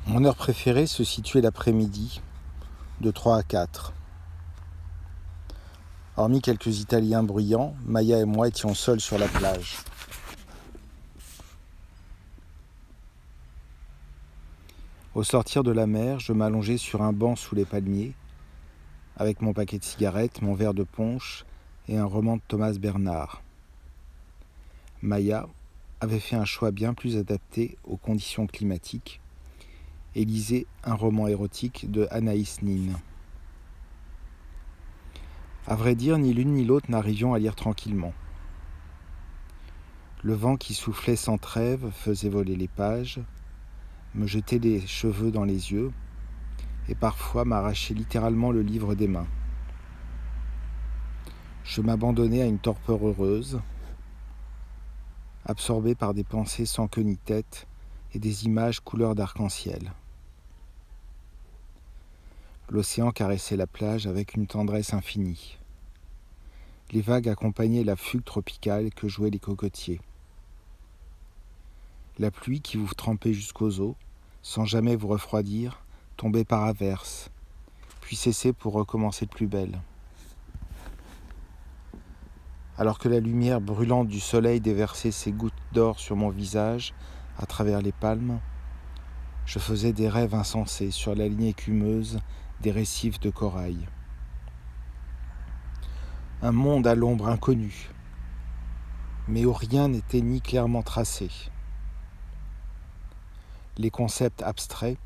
Mon heure préférée se situait l'après-midi, de 3 à 4. Hormis quelques Italiens bruyants, Maya et moi étions seuls sur la plage. Au sortir de la mer, je m'allongeais sur un banc sous les palmiers, avec mon paquet de cigarettes, mon verre de punch et un roman de Thomas Bernhard. Maya avait fait un choix bien plus adapté aux conditions climatiques et lisait un roman érotique de Anaïs Nin. À vrai dire, ni l'une ni l'autre n'arrivions à lire tranquillement. Le vent qui soufflait sans trêve faisait voler les pages, me jetait les cheveux dans les yeux et parfois m'arrachait littéralement le livre des mains. Je m'abandonnais à une torpeur heureuse, absorbé par des pensées sans queue ni tête et des images couleur d'arc-en-ciel. L'océan caressait la plage avec une tendresse infinie. Les vagues accompagnaient la fugue tropicale que jouaient les cocotiers. La pluie qui vous trempait jusqu'aux os, sans jamais vous refroidir, tombait par averses, puis cessait pour recommencer de plus belle. Alors que la lumière brûlante du soleil déversait ses gouttes d'or sur mon visage, à travers les palmes, je faisais des rêves insensés sur la ligne écumeuse des récifs de corail. Un monde à l'ombre inconnue, mais où rien n'était ni clairement tracé. Les concepts abstraits,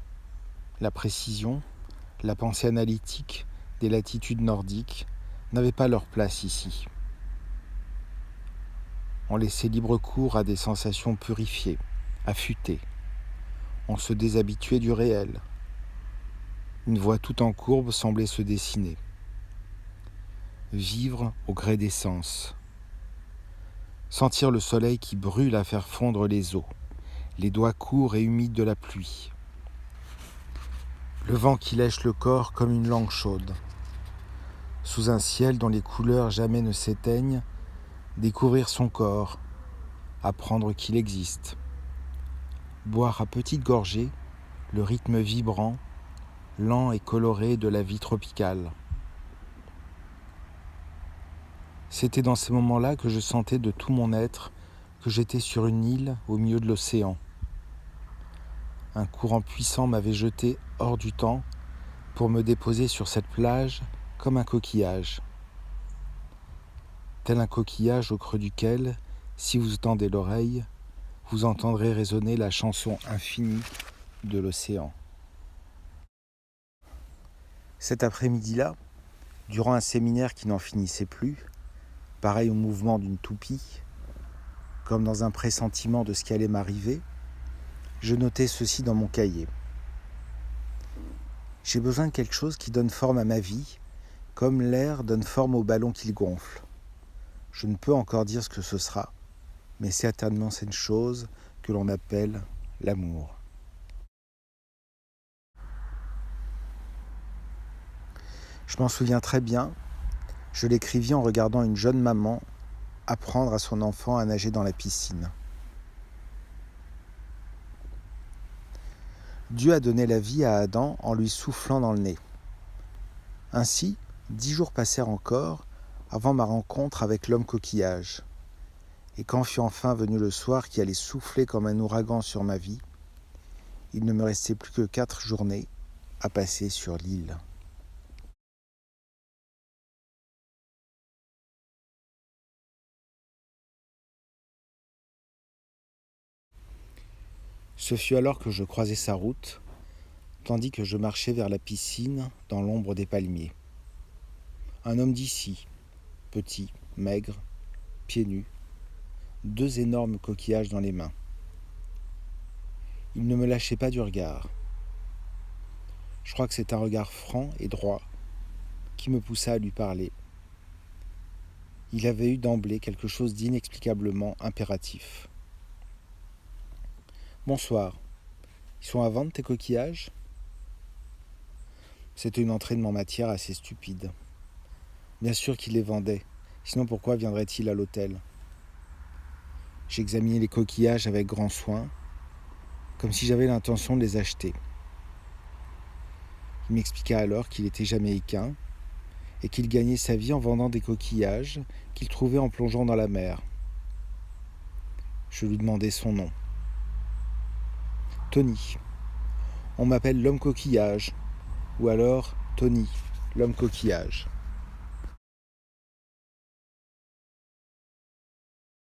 la précision, la pensée analytique des latitudes nordiques n'avaient pas leur place ici. On laissait libre cours à des sensations purifiées, affûtées. On se déshabituait du réel. Une voie tout en courbe semblait se dessiner. Vivre au gré des sens. Sentir le soleil qui brûle à faire fondre les eaux, les doigts courts et humides de la pluie. Le vent qui lèche le corps comme une langue chaude. Sous un ciel dont les couleurs jamais ne s'éteignent, découvrir son corps, apprendre qu'il existe. Boire à petites gorgées le rythme vibrant, lent et coloré de la vie tropicale. C'était dans ces moments-là que je sentais de tout mon être que j'étais sur une île au milieu de l'océan. Un courant puissant m'avait jeté hors du temps pour me déposer sur cette plage comme un coquillage. Tel un coquillage au creux duquel, si vous tendez l'oreille, vous entendrez résonner la chanson infinie de l'océan. Cet après-midi-là, durant un séminaire qui n'en finissait plus, pareil au mouvement d'une toupie, comme dans un pressentiment de ce qui allait m'arriver, je notais ceci dans mon cahier. J'ai besoin de quelque chose qui donne forme à ma vie, comme l'air donne forme au ballon qu'il gonfle. Je ne peux encore dire ce que ce sera, mais certainement c'est une chose que l'on appelle l'amour. Je m'en souviens très bien, je l'écrivis en regardant une jeune maman apprendre à son enfant à nager dans la piscine. Dieu a donné la vie à Adam en lui soufflant dans le nez. Ainsi, 10 jours passèrent encore avant ma rencontre avec l'homme coquillage. Et quand fut enfin venu le soir qui allait souffler comme un ouragan sur ma vie, il ne me restait plus que 4 journées à passer sur l'île. Ce fut alors que je croisai sa route, tandis que je marchais vers la piscine dans l'ombre des palmiers. Un homme d'ici, petit, maigre, pieds nus, 2 énormes coquillages dans les mains. Il ne me lâchait pas du regard. Je crois que c'est un regard franc et droit qui me poussa à lui parler. Il avait eu d'emblée quelque chose d'inexplicablement impératif. « Bonsoir, ils sont à vendre tes coquillages ?» C'était une entraînement matière assez stupide. Bien sûr qu'il les vendait, sinon pourquoi viendrait-il à l'hôtel ? J'examinais les coquillages avec grand soin, comme si j'avais l'intention de les acheter. Il m'expliqua alors qu'il était jamaïcain et qu'il gagnait sa vie en vendant des coquillages qu'il trouvait en plongeant dans la mer. Je lui demandai son nom. Tony. On m'appelle l'homme coquillage, ou alors Tony, l'homme coquillage.